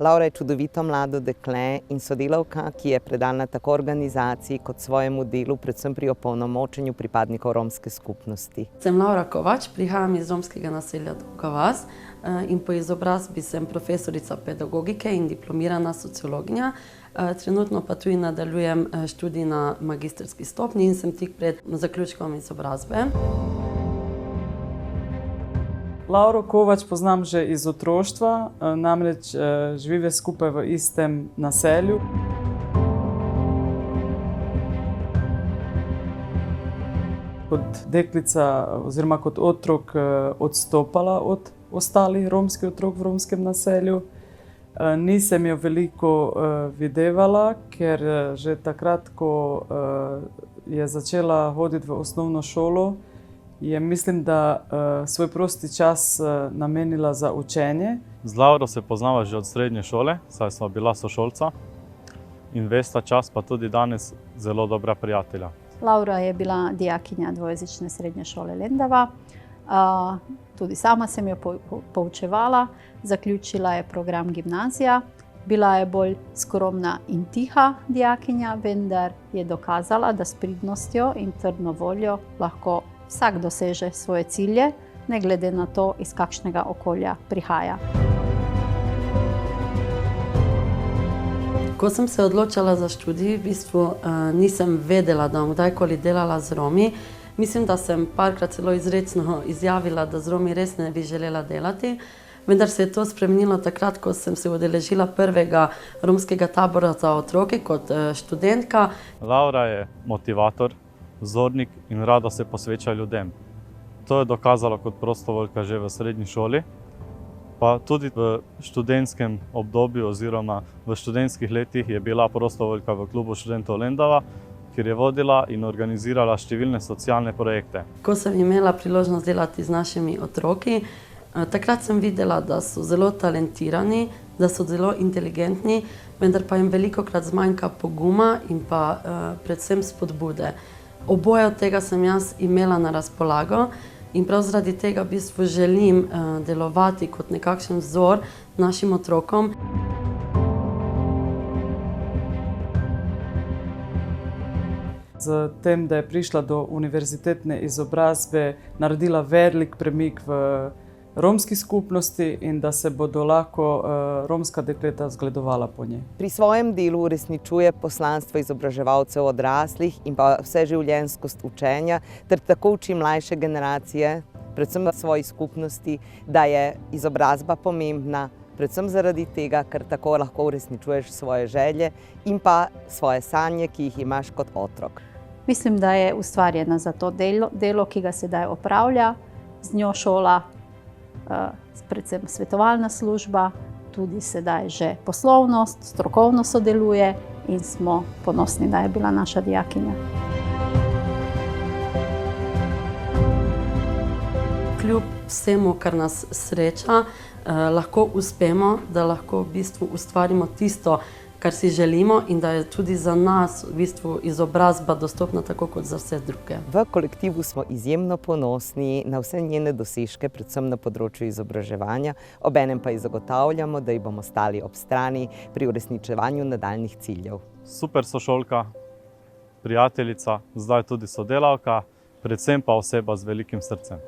Laura je čudovito mlado dekle in sodelavka, ki je predana tako organizaciji kot svojemu delu, predvsem pri opolnomočenju pripadnikov romske skupnosti. Sem Laura Kovač, prihajam iz romskega naselja Dolga vas in po izobrazbi sem profesorica pedagogike in diplomirana sociologinja. Trenutno pa tudi nadaljujem študij na magistrski stopnji in sem tik pred zaključkom izobrazbe. Lauro Kovač poznam že iz otroštva, namreč živive skupaj v istem naselju. Kot deklica oziroma kot otrok odstopala od ostalih romskih otrok v romskem naselju. Nisem jo veliko videvala, ker že takrat, ko je začela hoditi v osnovno šolo, je mislim, da svoj prosti čas namenila za učenje. Z Lauro se poznava že od srednje šole, saj sva bila sošolca in vesta čas pa tudi danes zelo dobra prijatelja. Laura je bila dijakinja dvojezične srednje šole Lendava. Tudi sama sem jo poučevala, zaključila je program gimnazija. Bila je bolj skromna in tiha dijakinja, vendar je dokazala, da s pridnostjo in trdno voljo lahko vsak doseže svoje cilje, ne glede na to, iz kakšnega okolja prihaja. Ko sem se odločala za študij, v bistvu nisem vedela, da bom kdajkoli delala z Romi. Mislim, da sem parkrat celo izrecno izjavila, da z Romi res ne bi želela delati. Vendar se je to spremenilo takrat, ko sem se udeležila prvega romskega tabora za otroke kot študentka. Laura je motivator, vzornik in rada se posveča ljudem. To je dokazala kot prostovoljka že v srednji šoli, pa tudi v študentskem obdobju oziroma v študentskih letih je bila prostovoljka v klubu študentov Lendava, kjer je vodila in organizirala številne socialne projekte. Ko sem imela priložnost delati z našimi otroki, takrat sem videla, da so zelo talentirani, da so zelo inteligentni, vendar pa jim velikokrat zmanjka poguma in pa predvsem spodbude. Oboje od tega sem jaz imela na razpolago in prav zaradi tega v bistvu želim delovati kot nekakšen vzor našim otrokom. Z tem, da je prišla do univerzitetne izobrazbe, naredila velik premik v romski skupnosti in da se bodo lahko romska dekleta zgledovala po njej. Pri svojem delu uresničuje poslanstvo izobraževalcev odraslih in pa vseživljenjskost učenja, ter tako uči mlajše generacije, predvsem v svoji skupnosti, da je izobrazba pomembna, predvsem zaradi tega, ker tako lahko uresničuješ svoje želje in pa svoje sanje, ki jih imaš kot otrok. Mislim, da je ustvarjena za to delo, ki ga sedaj opravlja, z njo šola, predvsem svetovalna služba, tudi sedaj že poslovnost, strokovno sodeluje in smo ponosni, da je bila naša dijakinja. Kljub vsemu, kar nas sreča, lahko uspemo, da lahko v bistvu ustvarimo tisto, kar si želimo in da je tudi za nas v bistvu izobrazba dostopna tako kot za vse druge. V kolektivu smo izjemno ponosni na vse njene dosežke, predvsem na področju izobraževanja, obenem pa ji zagotavljamo, da ji bomo stali ob strani pri uresničevanju nadaljnjih ciljev. Super sošolka, prijateljica, zdaj tudi sodelavka, predvsem pa oseba z velikim srcem.